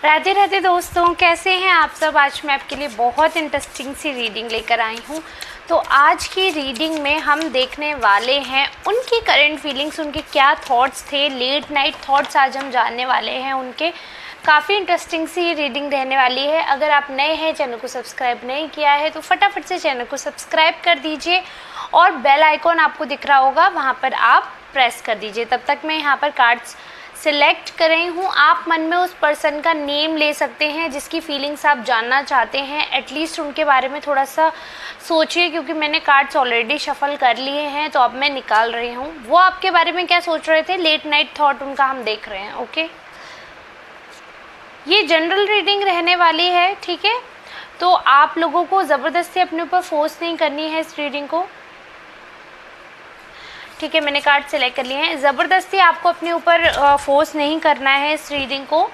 राधे राधे दोस्तों, कैसे हैं आप सब। आज मैं आपके लिए बहुत इंटरेस्टिंग सी रीडिंग लेकर आई हूँ। तो आज की रीडिंग में हम देखने वाले हैं उनकी करंट फीलिंग्स, उनके क्या थॉट्स थे, लेट नाइट थॉट्स आज हम जानने वाले हैं उनके। काफ़ी इंटरेस्टिंग सी रीडिंग रहने वाली है। अगर आप नए हैं, चैनल को सब्सक्राइब नहीं किया है तो फटाफट से चैनल को सब्सक्राइब कर दीजिए और बेल आइकॉन आपको दिख रहा होगा, वहाँ पर आप प्रेस कर दीजिए। तब तक मैं यहाँ पर कार्ड्स सिलेक्ट कर रही हूँ। आप मन में उस पर्सन का नेम ले सकते हैं जिसकी फीलिंग्स आप जानना चाहते हैं। एटलीस्ट उनके बारे में थोड़ा सा सोचिए, क्योंकि मैंने कार्ड्स ऑलरेडी शफल कर लिए हैं तो अब मैं निकाल रही हूँ। वो आपके बारे में क्या सोच रहे थे, लेट नाइट थॉट उनका हम देख रहे हैं। ओके, ये जनरल रीडिंग रहने वाली है, ठीक है। तो आप लोगों को ज़बरदस्ती अपने ऊपर फोर्स नहीं करनी है इस रीडिंग को, ठीक है। मैंने कार्ड सेलेक्ट कर लिए हैं। ज़बरदस्ती आपको अपने ऊपर फोर्स नहीं करना है इस रीडिंग को।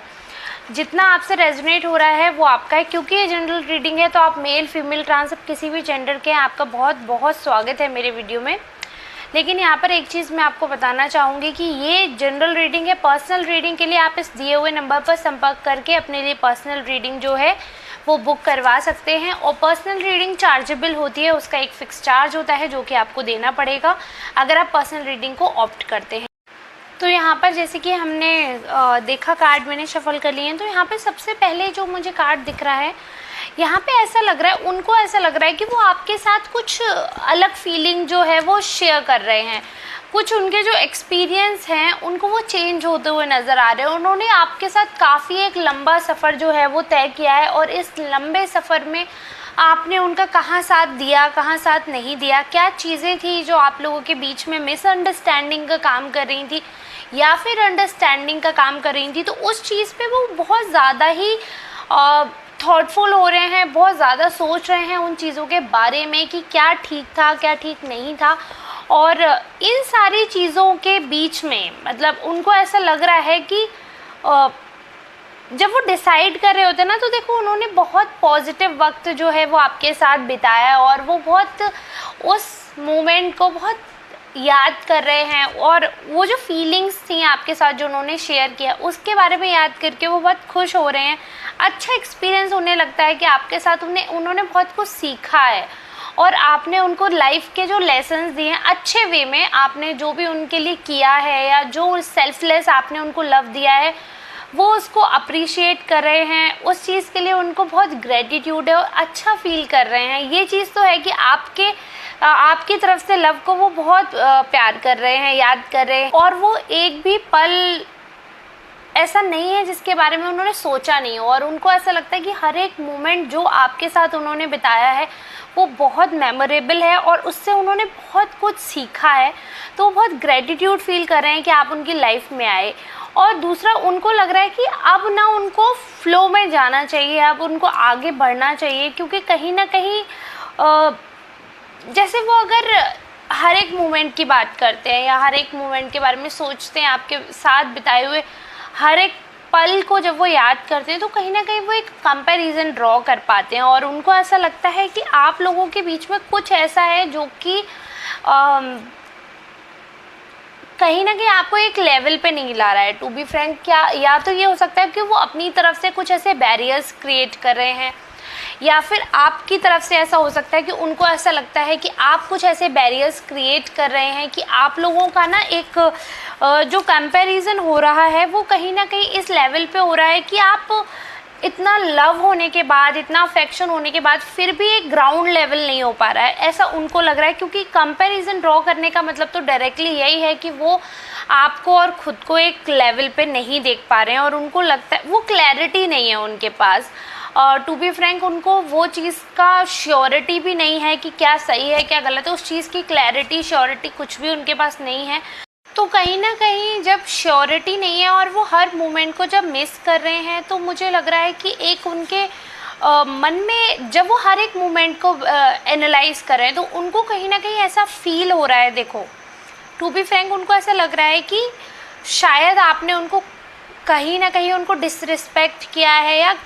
जितना आपसे रेजोनेट हो रहा है वो आपका है, क्योंकि ये जनरल रीडिंग है। तो आप मेल फीमेल ट्रांस किसी भी जेंडर के हैं, आपका बहुत बहुत स्वागत है मेरे वीडियो में। लेकिन यहाँ पर एक चीज़ मैं आपको बताना चाहूँगी कि ये जनरल रीडिंग है। पर्सनल रीडिंग के लिए आप इस दिए हुए नंबर पर संपर्क करके अपने लिए पर्सनल रीडिंग जो है वो बुक करवा सकते हैं। और पर्सनल रीडिंग चार्जेबल होती है, उसका एक फ़िक्स चार्ज होता है जो कि आपको देना पड़ेगा अगर आप पर्सनल रीडिंग को ऑप्ट करते हैं। तो यहाँ पर जैसे कि हमने देखा, कार्ड मैंने शफल कर लिए हैं। तो यहाँ पे सबसे पहले जो मुझे कार्ड दिख रहा है, यहाँ पे ऐसा लग रहा है, उनको ऐसा लग रहा है कि वो आपके साथ कुछ अलग फीलिंग जो है वो शेयर कर रहे हैं। कुछ उनके जो एक्सपीरियंस हैं उनको वो चेंज होते हुए नज़र आ रहे हैं। उन्होंने आपके साथ काफ़ी एक लंबा सफ़र जो है वो तय किया है, और इस लंबे सफ़र में आपने उनका कहाँ साथ दिया, कहाँ साथ नहीं दिया, क्या चीज़ें थी जो आप लोगों के बीच में मिसअंडरस्टैंडिंग का काम कर रही थी या फिर अंडरस्टैंडिंग का काम कर रही थी। तो उस चीज़ पे वो बहुत ज़्यादा ही थॉटफुल हो रहे हैं, बहुत ज़्यादा सोच रहे हैं उन चीज़ों के बारे में कि क्या ठीक था, क्या ठीक नहीं था। और इन सारी चीज़ों के बीच में मतलब उनको ऐसा लग रहा है कि जब वो डिसाइड कर रहे होते हैं ना, तो देखो उन्होंने बहुत पॉजिटिव वक्त जो है वो आपके साथ बिताया, और वो बहुत उस मोमेंट को बहुत याद कर रहे हैं। और वो जो फीलिंग्स थी आपके साथ जो उन्होंने शेयर किया, उसके बारे में याद करके वो बहुत खुश हो रहे हैं। अच्छा एक्सपीरियंस उन्हें लगता है कि आपके साथ उन्होंने बहुत कुछ सीखा है, और आपने उनको लाइफ के जो लेसन्स दिए हैं अच्छे वे में, आपने जो भी उनके लिए किया है या जो सेल्फलेस आपने उनको लव दिया है वो उसको अप्रिशिएट कर रहे हैं। उस चीज़ के लिए उनको बहुत ग्रेटिट्यूड है और अच्छा फील कर रहे हैं। ये चीज़ तो है कि आपकी तरफ से लव को वो बहुत प्यार कर रहे हैं, याद कर रहे हैं। और वो एक भी पल ऐसा नहीं है जिसके बारे में उन्होंने सोचा नहीं हो, और उनको ऐसा लगता है कि हर एक मोमेंट जो आपके साथ उन्होंने बिताया है वो बहुत मेमोरेबल है और उससे उन्होंने बहुत कुछ सीखा है। तो वो बहुत ग्रेटिट्यूड फील कर रहे हैं कि आप उनकी लाइफ में आए। और दूसरा, उनको लग रहा है कि अब ना उनको फ्लो में जाना चाहिए, अब उनको आगे बढ़ना चाहिए, क्योंकि कहीं ना कहीं जैसे वो अगर हर एक मोमेंट की बात करते हैं या हर एक मोमेंट के बारे में सोचते हैं, आपके साथ बिताए हुए हर एक पल को जब वो याद करते हैं, तो कहीं ना कहीं वो एक कंपैरिजन ड्रॉ कर पाते हैं। और उनको ऐसा लगता है कि आप लोगों के बीच में कुछ ऐसा है जो कि कहीं ना कहीं आपको एक लेवल पे नहीं ला रहा है। टू बी फ्रैंक, क्या या तो ये हो सकता है कि वो अपनी तरफ से कुछ ऐसे बैरियर्स क्रिएट कर रहे हैं, या फिर आपकी तरफ से ऐसा हो सकता है कि उनको ऐसा लगता है कि आप कुछ ऐसे बैरियर्स क्रिएट कर रहे हैं कि आप लोगों का ना एक जो कंपैरिजन हो रहा है वो कहीं ना कहीं इस लेवल पे हो रहा है कि आप इतना लव होने के बाद, इतना अफेक्शन होने के बाद फिर भी एक ग्राउंड लेवल नहीं हो पा रहा है, ऐसा उनको लग रहा है। क्योंकि कंपैरिजन ड्रॉ करने का मतलब तो डायरेक्टली यही है कि वो आपको और ख़ुद को एक लेवल पे नहीं देख पा रहे हैं, और उनको लगता है वो क्लैरिटी नहीं है उनके पास। टू बी फ्रैंक, उनको वो चीज़ का श्योरिटी भी नहीं है कि क्या सही है क्या गलत है। उस चीज़ की क्लैरिटी, श्योरिटी कुछ भी उनके पास नहीं है। तो कहीं ना कहीं जब श्योरिटी नहीं है और वो हर मोमेंट को जब मिस कर रहे हैं, तो मुझे लग रहा है कि एक उनके मन में जब वो हर एक मोमेंट को एनालाइज कर रहे हैं, तो उनको कहीं ना कहीं ऐसा फील हो रहा है। देखो, टू बी फ्रैंक, उनको ऐसा लग रहा है कि शायद आपने उनको कहीं ना कहीं उनको डिसरिस्पेक्ट किया है, या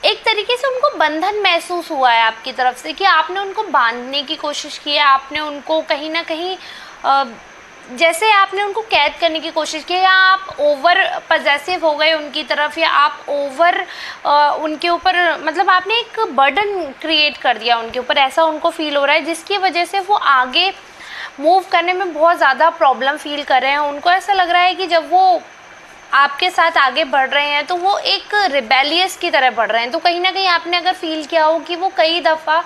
एक तरीके से उनको बंधन महसूस हुआ है आपकी तरफ से कि आपने उनको बांधने की कोशिश की है, आपने उनको कहीं ना कहीं जैसे आपने उनको कैद करने की कोशिश की, या आप ओवर पजेसिव हो गए उनकी तरफ, या आप ओवर उनके ऊपर मतलब आपने एक बर्डन क्रिएट कर दिया उनके ऊपर, ऐसा उनको फील हो रहा है, जिसकी वजह से वो आगे मूव करने में बहुत ज़्यादा प्रॉब्लम फील कर रहे हैं। उनको ऐसा लग रहा है कि जब वो आपके साथ आगे बढ़ रहे हैं तो वो एक रिबेलियस की तरह बढ़ रहे हैं। तो कहीं ना कहीं आपने अगर फील किया हो कि वो कई दफ़ा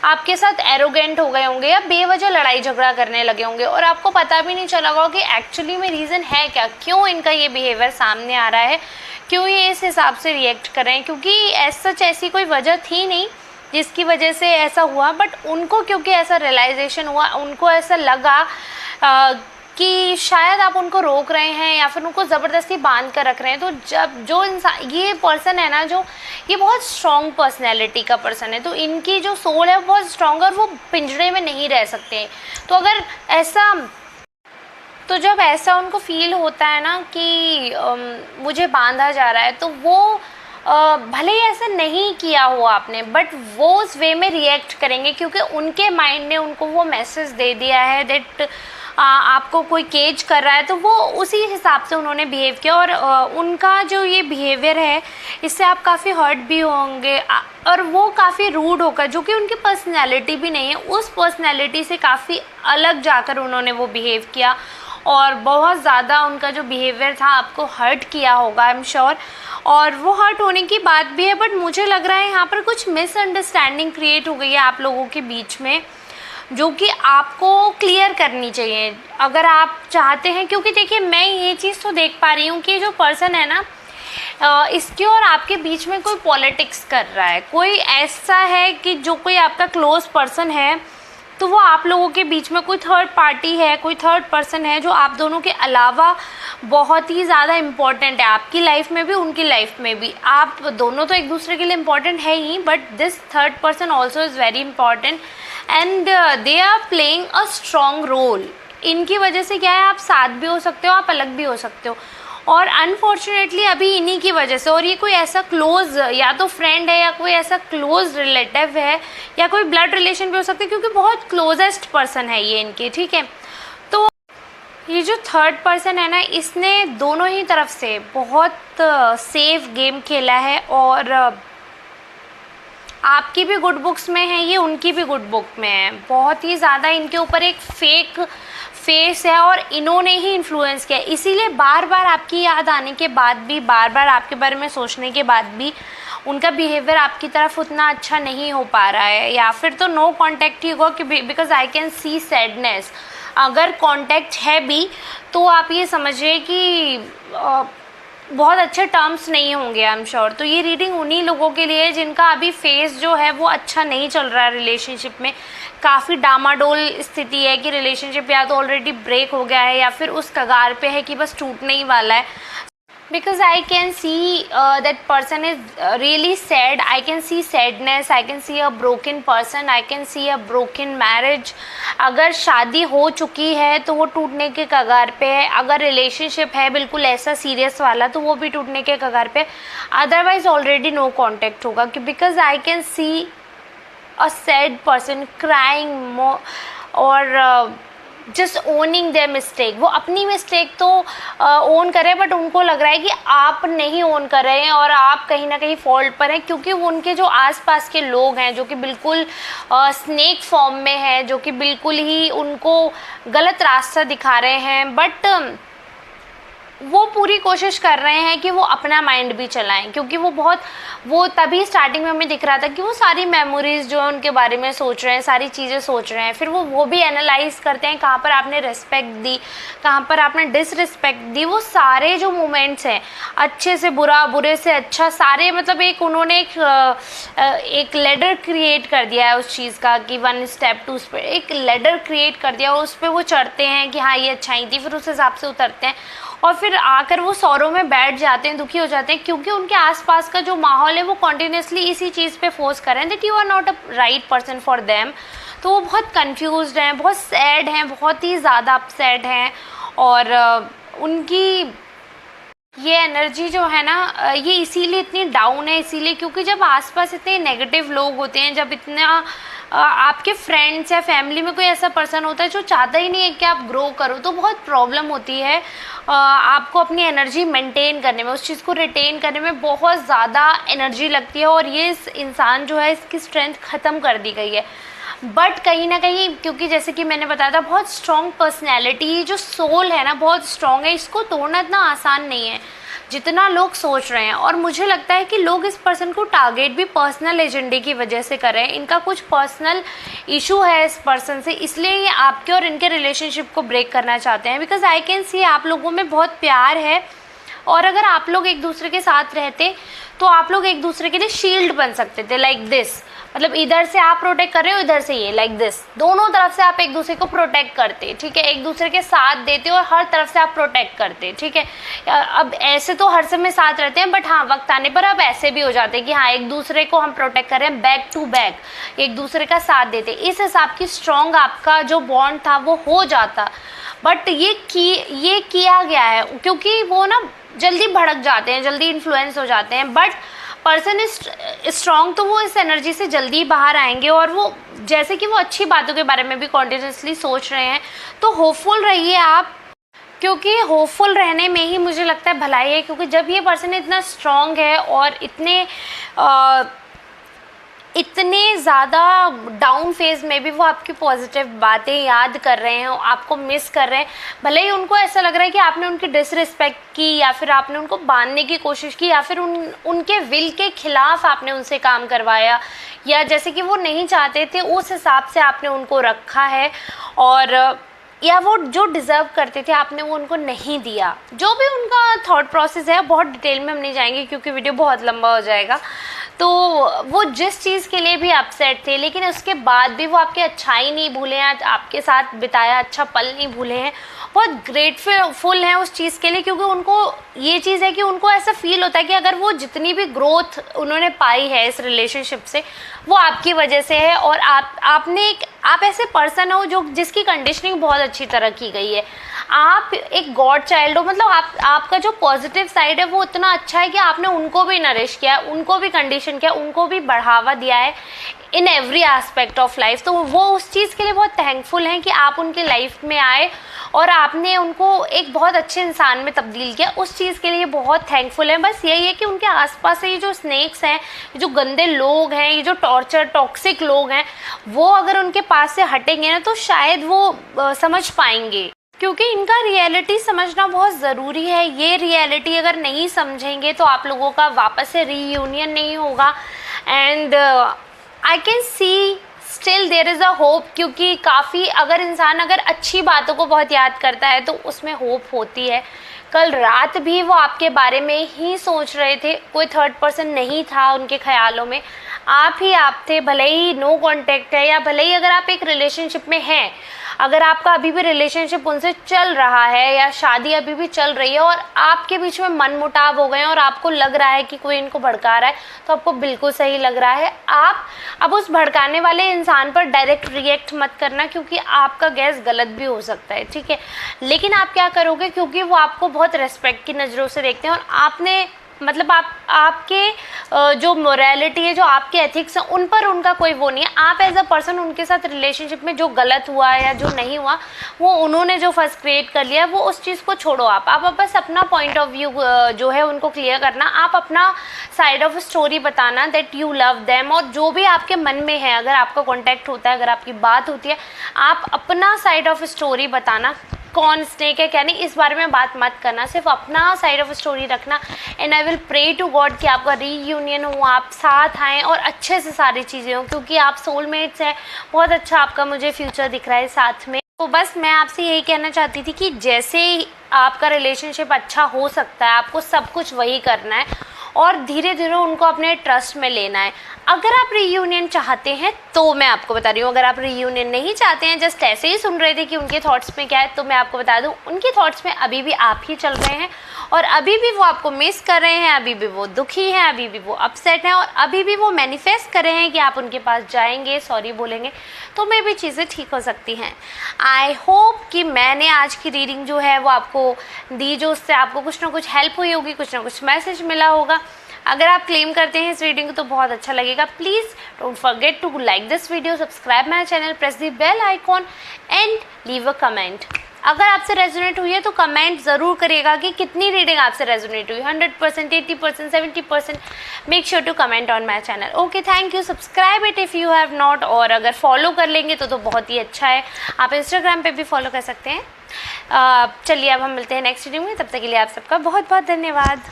आपके साथ एरोगेंट हो गए होंगे या बेवजह लड़ाई झगड़ा करने लगे होंगे, और आपको पता भी नहीं चला होगा कि एक्चुअली में रीज़न है क्या, क्यों इनका ये बिहेवियर सामने आ रहा है, क्यों ये इस हिसाब से रिएक्ट कर रहे हैं। क्योंकि सच ऐसी कोई वजह थी नहीं जिसकी वजह से ऐसा हुआ, बट उनको क्योंकि ऐसा रियलाइजेशन हुआ, उनको ऐसा लगा कि शायद आप उनको रोक रहे हैं या फिर उनको ज़बरदस्ती बांध कर रख रहे हैं। तो जब जो इंसान, ये पर्सन है ना, जो ये बहुत स्ट्रॉन्ग पर्सनैलिटी का पर्सन है, तो इनकी जो सोल है वो बहुत स्ट्रॉन्ग, और वो पिंजरे में नहीं रह सकते। तो अगर ऐसा, तो जब ऐसा उनको फील होता है ना कि मुझे बांधा जा रहा है, तो वो भले ही ऐसा नहीं किया हो आपने, बट वो उस वे में रिएक्ट करेंगे क्योंकि उनके माइंड ने उनको वो मैसेज दे दिया है दैट आपको कोई केज कर रहा है, तो वो उसी हिसाब से उन्होंने बिहेव किया। और उनका जो ये बिहेवियर है, इससे आप काफ़ी हर्ट भी होंगे, और वो काफ़ी रूड होकर, जो कि उनकी पर्सनैलिटी भी नहीं है, उस पर्सनैलिटी से काफ़ी अलग जाकर उन्होंने वो बिहेव किया, और बहुत ज़्यादा उनका जो बिहेवियर था आपको हर्ट किया होगा, आई एम श्योर। और वो हर्ट होने की बात भी है, बट मुझे लग रहा है यहाँ पर कुछ मिसअंडरस्टैंडिंग क्रिएट हो गई है आप लोगों के बीच में, जो कि आपको क्लियर करनी चाहिए अगर आप चाहते हैं। क्योंकि देखिए, मैं ये चीज़ तो देख पा रही हूँ कि जो पर्सन है ना, इसके और आपके बीच में कोई पॉलिटिक्स कर रहा है, कोई ऐसा है कि जो कोई आपका क्लोज पर्सन है, तो वो आप लोगों के बीच में कोई थर्ड पार्टी है, कोई थर्ड पर्सन है जो आप दोनों के अलावा बहुत ही ज़्यादा इम्पॉर्टेंट है आपकी लाइफ में भी, उनकी लाइफ में भी। आप दोनों तो एक दूसरे के लिए इम्पॉर्टेंट है ही, but this third person also is very important, and they are playing a strong role. इनकी वजह से क्या है, आप साथ भी हो सकते हो, आप अलग भी हो सकते हो, और अनफॉर्चुनेटली अभी इन्हीं की वजह से। और ये कोई ऐसा क्लोज, या तो फ्रेंड है, या कोई ऐसा क्लोज रिलेटिव है, या कोई ब्लड रिलेशन भी हो सकता है, क्योंकि बहुत क्लोजेस्ट पर्सन है ये इनके, ठीक है। तो ये जो थर्ड पर्सन है ना, इसने दोनों ही तरफ से बहुत सेफ गेम खेला है, और आपकी भी गुड बुक्स में है ये, उनकी भी गुड बुक में है। बहुत ही ज़्यादा इनके ऊपर एक फेक फेस है, और इन्होंने ही इन्फ्लुएंस किया, इसीलिए बार बार आपकी याद आने के बाद भी, बार बार आपके बारे में सोचने के बाद भी उनका बिहेवियर आपकी तरफ उतना अच्छा नहीं हो पा रहा है, या फिर तो नो कांटेक्ट ही होगा, कि because I can C sadness. अगर कांटेक्ट है भी तो आप ये समझिए कि बहुत अच्छे टर्म्स नहीं होंगे, आई एम श्योर। तो ये रीडिंग उन्हीं लोगों के लिए है जिनका अभी फेस जो है वो अच्छा नहीं चल रहा है रिलेशनशिप में, काफ़ी डामाडोल स्थिति है कि रिलेशनशिप या तो ऑलरेडी ब्रेक हो गया है, या फिर उस कगार पे है कि बस टूटने ही वाला है। Because I can see that person is really sad. I can see sadness. I can see a broken person. I can see a broken marriage. अगर शादी हो चुकी है तो वो टूटने के कगार पे है, अगर रिलेशनशिप है बिल्कुल ऐसा सीरियस वाला तो वो भी टूटने के कगार पे, अदरवाइज ऑलरेडी नो कांटेक्ट होगा। Because I can C a sad person crying और जस्ट ओनिंग देयर मिस्टेक। वो अपनी मिस्टेक तो ओन करें, बट उनको लग रहा है कि आप नहीं ओन कर रहे हैं और आप कहीं ना कहीं फॉल्ट पर हैं, क्योंकि उनके जो आसपास के लोग हैं जो कि बिल्कुल स्नेक फॉर्म में हैं, जो कि बिल्कुल ही उनको गलत रास्ता दिखा रहे हैं, बट वो पूरी कोशिश कर रहे हैं कि वो अपना माइंड भी चलाएं, क्योंकि वो तभी स्टार्टिंग में हमें दिख रहा था कि वो सारी मेमोरीज जो है उनके बारे में सोच रहे हैं, सारी चीज़ें सोच रहे हैं। फिर वो भी एनालाइज करते हैं कहाँ पर आपने रिस्पेक्ट दी, कहाँ पर आपने डिसरिस्पेक्ट दी। वो सारे जो मोमेंट्स हैं, अच्छे से बुरा, बुरे से अच्छा, सारे मतलब एक उन्होंने एक लेडर क्रिएट कर दिया है उस चीज़ का कि 1 स्टेप 2 स्टेप, एक लेडर क्रिएट कर दिया, उस पर वो चढ़ते हैं कि हाँ ये अच्छाई थी, फिर उस हिसाब से उतरते हैं और फिर आकर वो सौरों में बैठ जाते हैं, दुखी हो जाते हैं, क्योंकि उनके आसपास का जो माहौल है वो कॉन्टीन्यूसली इसी चीज़ पे फोर्स कर रहे हैं that you are not a right person for them. तो वो बहुत कंफ्यूज्ड हैं, बहुत सैड हैं, बहुत ही ज़्यादा अपसेट हैं, और उनकी ये एनर्जी जो है ना, ये इसीलिए इतनी डाउन है, इसीलिए क्योंकि जब आसपास इतने नेगेटिव लोग होते हैं, जब इतना आपके फ्रेंड्स या फैमिली में कोई ऐसा पर्सन होता है जो चाहता ही नहीं है कि आप ग्रो करो, तो बहुत प्रॉब्लम होती है आपको अपनी एनर्जी मेंटेन करने में, उस चीज़ को रिटेन करने में बहुत ज़्यादा एनर्जी लगती है और ये इस इंसान जो है इसकी स्ट्रेंथ ख़त्म कर दी गई है। बट कहीं ना कहीं क्योंकि जैसे कि मैंने बताया था बहुत स्ट्रॉन्ग पर्सनैलिटी, जो सोल है ना बहुत स्ट्रॉन्ग है, इसको तोड़ना इतना आसान नहीं है जितना लोग सोच रहे हैं। और मुझे लगता है कि लोग इस पर्सन को टारगेट भी पर्सनल एजेंडे की वजह से कर रहे हैं, इनका कुछ पर्सनल इशू है इस पर्सन से, इसलिए ये आपके और इनके रिलेशनशिप को ब्रेक करना चाहते हैं। बिकॉज आई कैन सी आप लोगों में बहुत प्यार है और अगर आप लोग एक दूसरे के साथ रहते तो आप लोग एक दूसरे के लिए शील्ड बन सकते थे, लाइक दिस। मतलब इधर से आप प्रोटेक्ट कर रहे हो, इधर से ये, लाइक दिस, दोनों तरफ से आप एक दूसरे को प्रोटेक्ट करते, ठीक है, एक दूसरे के साथ देते और हर तरफ से आप प्रोटेक्ट करते, ठीक है। अब ऐसे तो हर समय साथ रहते हैं, बट हाँ वक्त आने पर अब ऐसे भी हो जाते हैं कि हाँ एक दूसरे को हम प्रोटेक्ट कर रहे हैं, बैक टू बैक एक दूसरे का साथ देते, इस हिसाब की स्ट्रॉन्ग आपका जो बॉन्ड था वो हो जाता। बट ये किया गया है क्योंकि वो ना जल्दी भड़क जाते हैं, जल्दी इन्फ्लुएंस हो जाते हैं। बट पर्सन इज स्ट्रॉन्ग, तो वो इस एनर्जी से जल्दी बाहर आएंगे और वो जैसे कि वो अच्छी बातों के बारे में भी कॉन्टिन्यूसली सोच रहे हैं। तो होपफुल रहिए आप, क्योंकि होपफुल रहने में ही मुझे लगता है भलाई है। क्योंकि जब ये पर्सन इतना स्ट्रॉन्ग है और इतने ज़्यादा डाउन फेज में भी वो आपकी पॉजिटिव बातें याद कर रहे हैं, आपको मिस कर रहे हैं, भले ही उनको ऐसा लग रहा है कि आपने उनकी डिसरिस्पेक्ट की या फिर आपने उनको बांधने की कोशिश की या फिर उनके विल के खिलाफ आपने उनसे काम करवाया, या जैसे कि वो नहीं चाहते थे उस हिसाब से आपने उनको रखा है, और या वो जो डिज़र्व करते थे आपने वो उनको नहीं दिया। जो भी उनका थॉट प्रोसेस है, बहुत डिटेल में हम नहीं जाएंगे क्योंकि वीडियो बहुत लंबा हो जाएगा। तो वो जिस चीज़ के लिए भी अपसेट थे, लेकिन उसके बाद भी वो आपकी अच्छाई नहीं भूले हैं, आपके साथ बिताया अच्छा पल नहीं भूले हैं, बहुत ग्रेटफुल हैं उस चीज़ के लिए। क्योंकि उनको ये चीज़ है कि उनको ऐसा फील होता है कि अगर वो जितनी भी ग्रोथ उन्होंने पाई है इस रिलेशनशिप से वो आपकी वजह से है, और आप ऐसे पर्सन हो जिसकी कंडीशनिंग बहुत अच्छी तरह की गई है। आप एक गॉड चाइल्ड हो, मतलब आपका जो पॉजिटिव साइड है वो इतना अच्छा है कि आपने उनको भी नरिश किया, उनको भी कंडीशन किया, उनको भी बढ़ावा दिया है in every aspect of life. तो वो उस चीज़ के लिए बहुत थैंकफुल हैं कि आप उनकी लाइफ में आए और आपने उनको एक बहुत अच्छे इंसान में तब्दील किया, उस चीज़ के लिए बहुत थैंकफुल हैं। बस यही है कि उनके आसपास से ये जो स्नेक्स हैं, जो गंदे लोग हैं, ये जो टॉक्सिक लोग हैं, वो अगर उनके पास से हटेंगे ना तो शायद वो समझ पाएंगे, क्योंकि इनका रियलिटी समझना बहुत ज़रूरी है। ये रियलिटी अगर नहीं समझेंगे तो आप लोगों का वापस से रीयूनियन नहीं होगा। And I can see still there is a hope, क्योंकि काफ़ी अगर इंसान अच्छी बातों को बहुत याद करता है तो उसमें होप होती है। कल रात भी वो आपके बारे में ही सोच रहे थे, कोई थर्ड पर्सन नहीं था उनके ख्यालों में, आप ही आप थे। भले ही नो कांटेक्ट है या भले ही अगर आप एक रिलेशनशिप में हैं, अगर आपका अभी भी रिलेशनशिप उनसे चल रहा है या शादी अभी भी चल रही है और आपके बीच में मनमुटाव हो गए हैं और आपको लग रहा है कि कोई इनको भड़का रहा है, तो आपको बिल्कुल सही लग रहा है। आप अब उस भड़काने वाले इंसान पर डायरेक्ट रिएक्ट मत करना, क्योंकि आपका गैस गलत भी हो सकता है, ठीक है। लेकिन आप क्या करोगे, क्योंकि वो आपको बहुत रेस्पेक्ट की नज़रों से देखते हैं और आपने मतलब आपके जो मोरालिटी है, जो आपके एथिक्स हैं, उन पर उनका कोई वो नहीं है। आप एज अ पर्सन उनके साथ रिलेशनशिप में जो गलत हुआ है या जो नहीं हुआ, वो उन्होंने जो फर्स्ट क्रिएट कर लिया वो उस चीज़ को छोड़ो। आप बस अपना पॉइंट ऑफ व्यू जो है उनको क्लियर करना, आप अपना साइड ऑफ स्टोरी बताना दैट यू लव देम, और जो भी आपके मन में है, अगर आपका कॉन्टैक्ट होता है, अगर आपकी बात होती है, आप अपना साइड ऑफ स्टोरी बताना। कौन स्नेक है क्या नहीं, इस बारे में बात मत करना, सिर्फ अपना साइड ऑफ स्टोरी रखना। And I will pray to God कि आपका रीयूनियन हो, आप साथ आएँ और अच्छे से सारी चीज़ें हों, क्योंकि आप सोलमेट्स हैं। बहुत अच्छा आपका मुझे फ्यूचर दिख रहा है साथ में। तो बस मैं आपसे यही कहना चाहती थी कि जैसे आपका रिलेशनशिप अच्छा हो सकता है, आपको सब कुछ वही करना है और धीरे धीरे उनको अपने ट्रस्ट में लेना है। अगर आप रीयूनियन चाहते हैं तो मैं आपको बता रही हूँ, अगर आप रीयूनियन नहीं चाहते हैं, जस्ट ऐसे ही सुन रहे थे कि उनके थॉट्स में क्या है, तो मैं आपको बता दूँ उनके थॉट्स में अभी भी आप ही चल रहे हैं और अभी भी वो आपको मिस कर रहे हैं, अभी भी वो दुखी हैं, अभी भी वो अपसेट हैं और अभी भी वो मैनिफेस्ट कर रहे हैं कि आप उनके पास जाएंगे, सॉरी बोलेंगे, तो मे भी चीज़ें ठीक हो सकती हैं। आई होप कि मैंने आज की रीडिंग जो है वो आपको दी, जो उससे आपको कुछ ना कुछ हेल्प हुई होगी, कुछ ना कुछ मैसेज मिला होगा। अगर आप क्लेम करते हैं इस रीडिंग को तो बहुत अच्छा लगेगा। Please don't forget to like this video, subscribe my channel, press the bell icon and leave a comment. अगर आपसे रेजोनेट हुई है तो कमेंट ज़रूर करिएगा कि कितनी रीडिंग आपसे रेजोनेट हुई, 100%, 80%, 70%। Make sure to comment on my channel. Okay, thank you. Subscribe it if you have not, और अगर फॉलो कर लेंगे तो बहुत ही अच्छा है। आप इंस्टाग्राम पे भी फॉलो कर सकते हैं। चलिए अब हम मिलते हैं नेक्स्ट वीडियो में, तब तक के लिए आप सबका बहुत बहुत धन्यवाद।